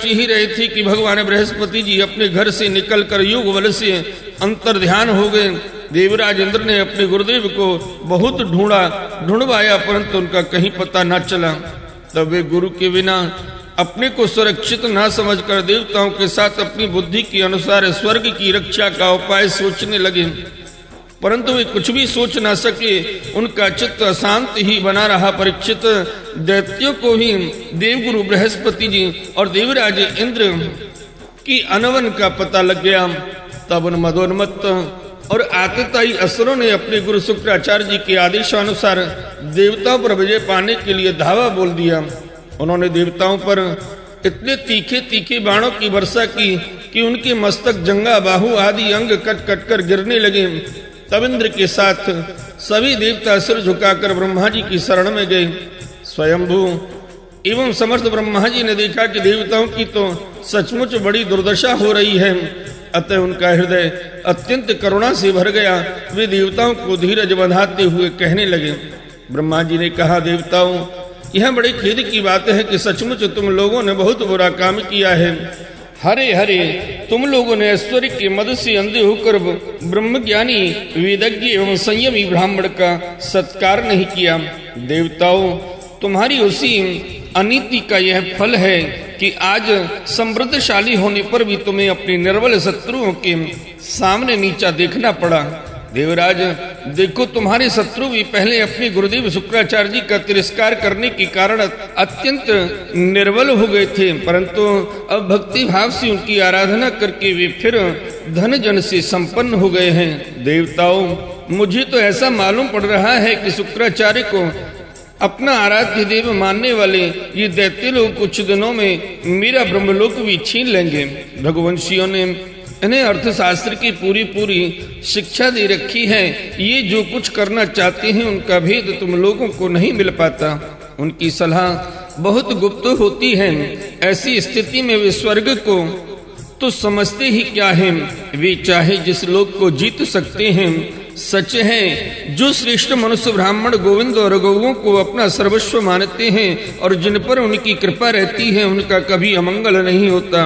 सोच ही रहे थे कि भगवान बृहस्पति जी अपने घर से निकलकर योग बल से अंतर ध्यान हो गए। देवराज इंद्र ने अपने गुरुदेव को बहुत ढूंढवाया, परंतु उनका कहीं पता न चला। तब वे गुरु के बिना अपने को सुरक्षित न समझकर देवताओं के साथ अपनी बुद्धि के अनुसार स्वर्ग की रक्षा का उपाय सोचने लगे, परंतु वे कुछ भी सोच न सके। उनका चित्त अशांत ही बना रहा। परीक्षित, दैत्यों को भी देवगुरु बृहस्पति जी और देवराज इंद्र की अनवन का पता लग गया। तब उन मदोन्मत्त और आतताई असुरों ने अपने गुरु शुक्राचार्य जी के आदेशानुसार देवताओं पर विजय पाने के लिए धावा बोल दिया। उन्होंने देवताओं पर इतने तीखे तीखे बाणों की वर्षा की कि उनके मस्तक, जंगा, बाहु आदि अंग कट कट कर गिरने लगे। तब इंद्र के साथ सभी देवता सिर झुकाकर ब्रह्मा जी की शरण में गए। स्वयंभू एवं समर्थ ब्रह्मा जी ने देखा कि देवताओं की तो सचमुच बड़ी दुर्दशा हो रही है, अतः उनका हृदय अत्यंत करुणा से भर गया। वे देवताओं को धीरज बंधाते हुए कहने लगे। ब्रह्मा जी ने कहा, देवताओं, यह बड़े खेद की बात है कि सचमुच तुम लोगों ने बहुत बुरा काम किया है। हरे हरे, तुम लोगों ने ऐश्वर्य के मद से अंधे होकर ब्रह्मज्ञानी, वेदज्ञ एवं संयमी ब्राह्मण का सत्कार नहीं किया। देवताओं, तुम्हारी उसी अनीति का यह फल है कि आज समृद्धशाली होने पर भी तुम्हें अपने निर्बल शत्रुओं के सामने नीचा देखना पड़ा। देवराज, देखो, तुम्हारे शत्रु भी पहले अपने गुरुदेव शुक्राचार्य जी का तिरस्कार करने के कारण अत्यंत निर्बल हो गए थे, परंतु अब भक्ति भाव से उनकी आराधना करके वे फिर धन जन से संपन्न हो गए हैं। देवताओं, मुझे तो ऐसा मालूम पड़ रहा है कि शुक्राचार्य को अपना आराध्य देव मानने वाले ये दैत्य लोग कुछ दिनों में मेरा ब्रह्मलोक भी छीन लेंगे। भगवंशियों ने इन्हें अर्थशास्त्र की पूरी शिक्षा दे रखी है। ये जो कुछ करना चाहते हैं उनका भेद तुम लोगों को नहीं मिल पाता। उनकी सलाह बहुत गुप्त होती है। ऐसी स्थिति में वे स्वर्ग को तो समझते ही क्या है। वे चाहे जिस लोक को जीत सकते हैं। सच है, जो श्रेष्ठ मनुष्य ब्राह्मण, गोविंद और गौओं को अपना सर्वस्व मानते हैं और जिन पर उनकी कृपा रहती है, उनका कभी अमंगल नहीं होता।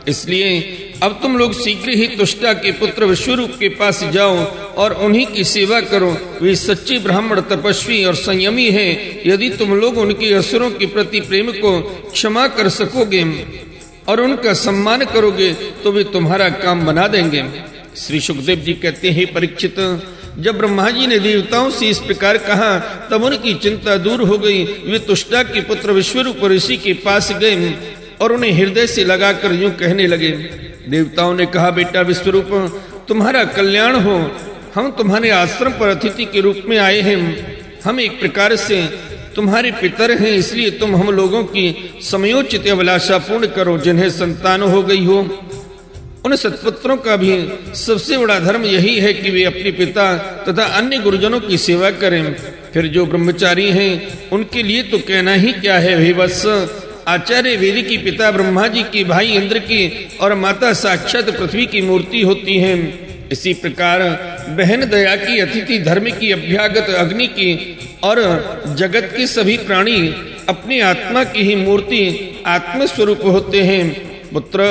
इसलिए अब तुम लोग शीघ्र ही तुष्टा के पुत्र विश्वरूप के पास जाओ और उन्हीं की सेवा करो। वे सच्चे ब्राह्मण, तपस्वी और संयमी हैं। यदि तुम लोग उनके असुरों के प्रति प्रेम को क्षमा कर सकोगे और उनका सम्मान करोगे तो वे तुम्हारा काम बना देंगे। श्री सुखदेव जी कहते हैं, परीक्षित, जब ब्रह्मा जी ने देवताओं से इस प्रकार कहा तब उनकी चिंता दूर हो गई। वे तुष्टा के पुत्र विश्वरूप ऋषि के पास गए और उन्हें हृदय से लगाकर यूं कहने लगे। देवताओं ने कहा, बेटा विश्वरूप, तुम्हारा कल्याण हो। हम तुम्हारे आश्रम पर अतिथि के रूप में आए हैं। हम एक प्रकार से तुम्हारे पितर हैं, इसलिए तुम हम लोगों की समयोचित अभिलाषा पूर्ण करो। जिन्हें संतान हो गई हो उन सत्पुत्रों का भी सबसे बड़ा धर्म यही है कि वे अपने पिता तथा अन्य गुरुजनों की सेवा करें। फिर जो ब्रह्मचारी हैं उनके लिए तो कहना ही क्या है। हे वत्स, आचार्य वेद की पिता ब्रह्मा जी की भाई इंद्र की और माता साक्षात पृथ्वी की मूर्ति होती हैं। इसी प्रकार बहन दया की, अतिथि धर्म की, अभ्यागत अग्नि की और जगत के सभी प्राणी अपनी आत्मा की ही मूर्ति, आत्मस्वरूप होते हैं। पुत्र,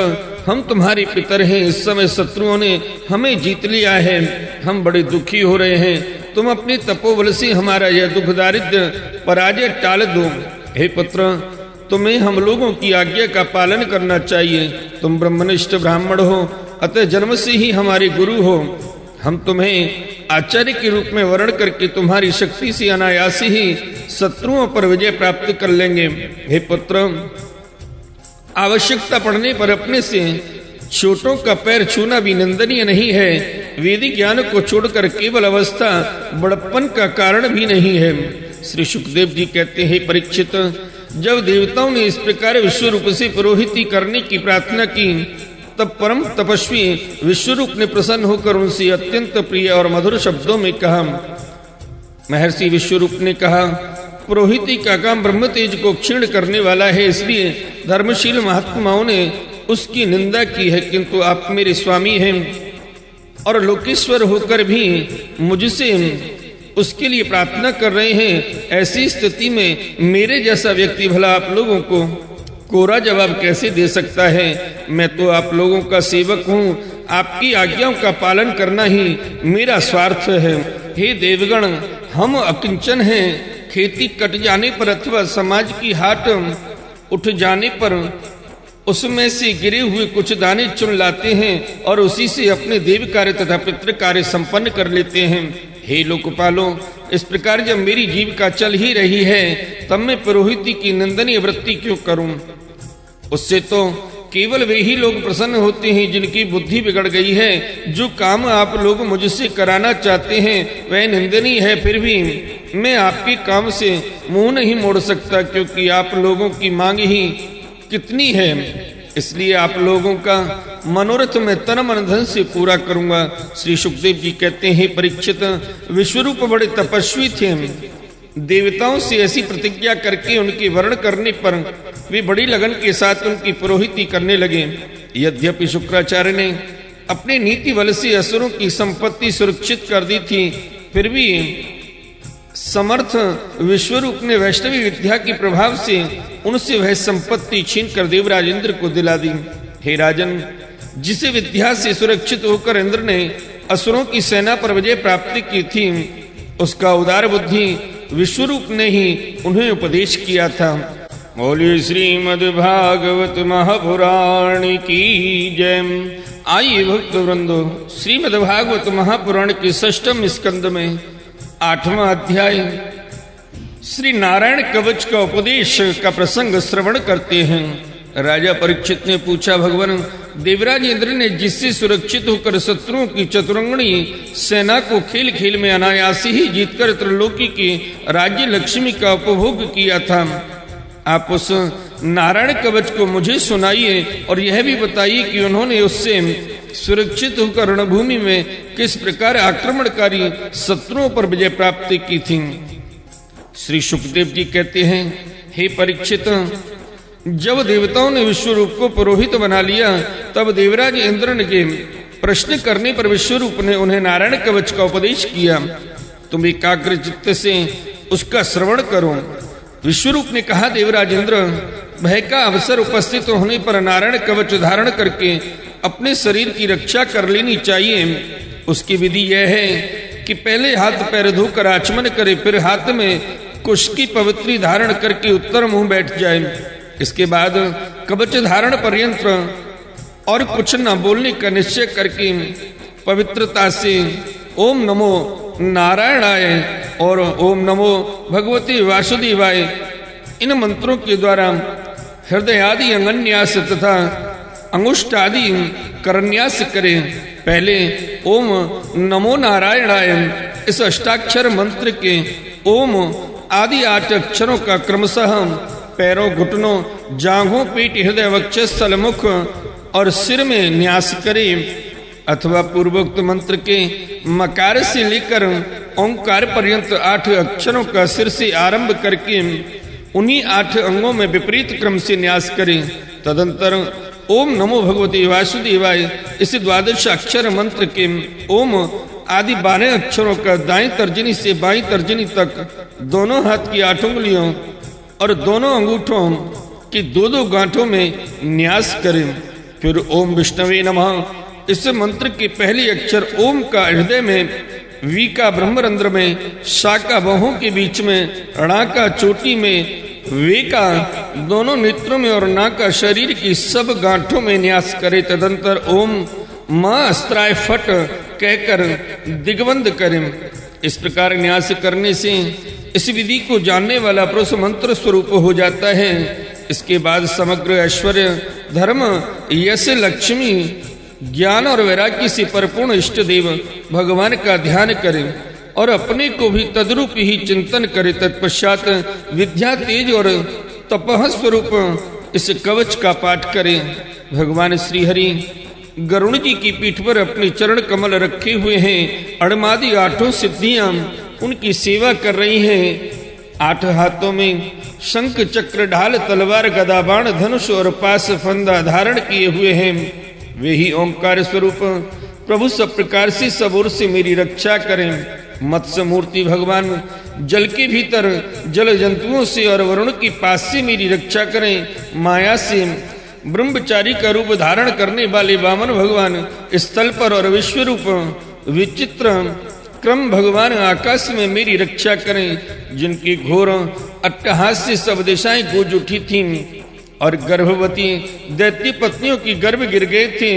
हम तुम्हारे पितर हैं। इस समय शत्रुओं ने हमें जीत लिया है। हम बड़े दुखी हो रहे हैं। तुम अपने तपोबल से हमारा यह दुख दारिद्र पराजय टाल दो। हे पुत्र, तुम्हें हम लोगों की आज्ञा का पालन करना चाहिए। तुम ब्रह्मनिष्ठ ब्राह्मण हो, अतः जन्म से ही हमारे गुरु हो। हम तुम्हें आचार्य के रूप में वर्ण करके तुम्हारी शक्ति से अनायास ही शत्रुओं पर विजय प्राप्त कर लेंगे। हे पुत्र, आवश्यकता पड़ने पर अपने से छोटों का पैर छूना भी निंदनीय नहीं है। वैदिक ज्ञान को छोड़कर केवल अवस्था बड़प्पन का कारण भी नहीं है। श्री सुखदेव जी कहते हैं, परीक्षित, जब देवताओं ने इस प्रकार विश्वरूप से पुरोहिती करने की प्रार्थना की तब परम तपस्वी विश्वरूप ने प्रसन्न होकर उनसे अत्यंत प्रिय और मधुर शब्दों में कहा। महर्षि विश्वरूप ने कहा, पुरोहिती का काम ब्रह्म तेज को क्षीण करने वाला है, इसलिए धर्मशील महात्माओं ने उसकी निंदा की है। किंतु आप मेरे स्वामी हैं और लोकेश्वर होकर भी मुझसे उसके लिए प्रार्थना कर रहे हैं। ऐसी स्थिति में मेरे जैसा व्यक्ति भला आप लोगों को कोरा जवाब कैसे दे सकता है? मैं तो आप लोगों का सेवक हूँ, आपकी आज्ञाओं का पालन करना ही मेरा स्वार्थ है। हे देवगण, हम अकिंचन हैं। खेती कट जाने पर अथवा समाज की हाट उठ जाने पर उसमें से गिरे हुए कुछ दाने चुन लाते हैं और उसी से अपने देव कार्य तथा पितृ कार्य संपन्न कर लेते हैं। हे लोकपालों, इस प्रकार जब मेरी जीविका चल ही रही है तब मैं पुरोहिती की निंदनीय वृत्ति क्यों करूं? उससे तो केवल वे ही लोग प्रसन्न होते हैं जिनकी बुद्धि बिगड़ गई है। जो काम आप लोग मुझसे कराना चाहते हैं वह निंदनीय है, फिर भी मैं आपके काम से मुंह नहीं मोड़ सकता, क्योंकि आप लोगों की मांग ही कितनी है। इसलिए आप लोगों का मनोरथ मैं तन मन धन से पूरा करूंगा। श्री सुखदेव जी कहते हैं, परीक्षित, विश्वरूप बड़े तपस्वी थे। देवताओं से ऐसी प्रतिज्ञा करके उनके वर्ण करने पर वे बड़ी लगन के साथ उनकी पुरोहिती करने लगे। यद्यपि शुक्राचार्य ने अपने नीति बल से असुरों की संपत्ति सुरक्षित कर दी थी, फिर भी समर्थ विश्वरूप ने वैष्णवी विद्या के प्रभाव से उनसे वह संपत्ति छीनकर देवराज इंद्र को दिला दी। हे राजन, जिसे विद्या से सुरक्षित होकर इंद्र ने असुरों की सेना पर विजय प्राप्ति की थी, उसका उदार बुद्धि विश्वरूप ने ही उन्हें उपदेश किया था। बोलिए श्रीमद् भागवत महापुराण की जय। आइए भक्त वृंदो, श्रीमद् भागवत महापुराण के 6वें स्कंद में 8वां अध्याय श्री नारायण कवच का उपदेश का प्रसंग श्रवण करते हैं। राजा परीक्षित ने पूछा, भगवान, देवराज इंद्र ने जिससे सुरक्षित होकर शत्रुओं की चतुरंगणी सेना को खेल खेल में अनायास ही जीतकर त्रिलोकी की राज्य लक्ष्मी का उपभोग किया था, आप उस नारायण कवच को मुझे सुनाइए और यह भी बताइए कि उन्होंने उससे सुरक्षित होकर रणभूमि में किस प्रकार आक्रमणकारी शत्रुओं पर विजय प्राप्ति की थी। श्री सुखदेव जी कहते हैं, हे परीक्षित, जब देवताओं ने विश्वरूप को पुरोहित बना लिया तब देवराज इंद्र के प्रश्न करने पर विश्वरूप ने उन्हें नारायण कवच का उपदेश किया। तुम एकाग्र चित्त से उसका श्रवण करो। विश्वरूप ने कहा, देवराज इंद्र, भय का अवसर उपस्थित होने पर नारायण कवच धारण करके अपने शरीर की रक्षा कर लेनी चाहिए। उसकी विधि यह है कि पहले हाथ पैर धोकर आचमन करे, फिर हाथ में कुश की पवित्री धारण करके उत्तर मुंह बैठ जाए। इसके बाद कवच धारण पर्यंत और कुछ न बोलने का निश्चय करके पवित्रता से ओम नमो नारायणाय और ओम नमो भगवते वासुदेवाय इन मंत्रों के द्वारा हृदय आदि अंगन्यास तथा अंगुष्ठ आदि करन्यास करें। पहले ओम नमो नारायणाय इस अष्टाक्षर मंत्र के ओम आदि 8 अक्षरों का क्रमशः पैरों, घुटनों, जांघों, पेट, हृदय, वक्षस्थल, मुख और सिर में न्यास करें, अथवा पूर्वोक्त मंत्र के मकार से लेकर ओंकार पर्यंत 8 अक्षरों का सिर से आरंभ करके उन्हीं 8 अंगों में विपरीत क्रम से न्यास करें। तदंतर ओम नमो भगवते वासुदेवाय इस 12 अक्षर मंत्र के ओम आदि 12 अक्षरों का दाएं तर्जनी से बाएं तर्जनी तक दोनों हाथ की 8 उंगलियों और दोनों अंगूठों की 2-2 गांठों में न्यास करें। फिर ओम विष्णवे नमः इस मंत्र के पहले अक्षर ओम का हृदय में, वी का ब्रह्मरंध्र में, शा का बाहों के बीच में, णा का चोटी में, वे का दोनों नेत्रों में और ना का शरीर की सब गांठों में न्यास करे। तदंतर ओम मां अस्त्राय फट कहकर दिग्बंध करें। इस प्रकार न्यास करने से इस विधि को जानने वाला पुरुष मंत्र स्वरूप हो जाता है। इसके बाद समग्र ऐश्वर्य, धर्म, यश, लक्ष्मी, ज्ञान और वैराग्य से परिपूर्ण इष्ट देव भगवान का ध्यान करें और अपने को भी तद्रूप ही चिंतन करे। तत्पश्चात विद्या, तेज और तपह स्वरूप इस कवच का पाठ करें। भगवान श्री हरि गरुण जी की पीठ पर अपने चरण कमल रखे हुए हैं। अड़मादि 8 सिद्धियां उनकी सेवा कर रही हैं। 8 हाथों में शंख, चक्र, ढाल, तलवार, गदा, बाण, धनुष और पास फंदा धारण किए हुए हैं। वे ही ओंकार स्वरूप प्रभु सब प्रकार से सब ओर से मेरी रक्षा करें। मत्स्य मूर्ति भगवान जल के भीतर जल जंतुओं से और वरुण की पास से मेरी रक्षा करें। माया से ब्रह्मचारी का रूप धारण करने वाले वामन भगवान स्थल पर और विश्व रूप विचित्र क्रम भगवान आकाश में मेरी रक्षा करें। जिनकी घोर अट्टहास से सब दिशाएं गूंज उठी थीं और गर्भवती दैत्य पत्नियों की गर्भ गिर गए थे,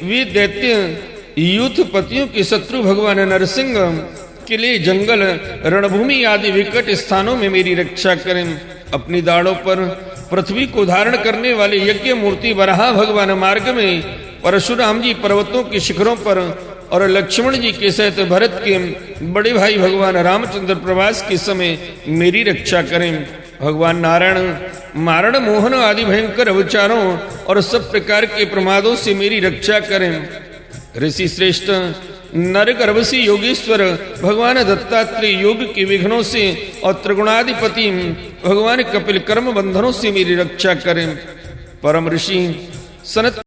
वे दैत्य यूथ पतियों के शत्रु भगवान नरसिंह किले जंगल रणभूमि आदि विकट स्थानों में मेरी रक्षा करें। अपनी दाढ़ों पर पृथ्वी को धारण करने वाले यज्ञ मूर्ति वराह भगवान मार्ग में परशुराम जी पर्वतों के शिखरों पर और लक्ष्मण जी के सहित भरत के बड़े भाई भगवान रामचंद्र प्रवास के समय मेरी रक्षा करें। भगवान नारायण मारण मोहन आदि भयंकर अवचारों और सब प्रकार के प्रमादों से मेरी रक्षा करें। ऋषि श्रेष्ठ नर गर्भसी योगेश्वर भगवान दत्तात्रेय योग के विघ्नों से और त्रिगुणाधिपति भगवान कपिल कर्म बंधनों से मेरी रक्षा करें। परम ऋषि सनत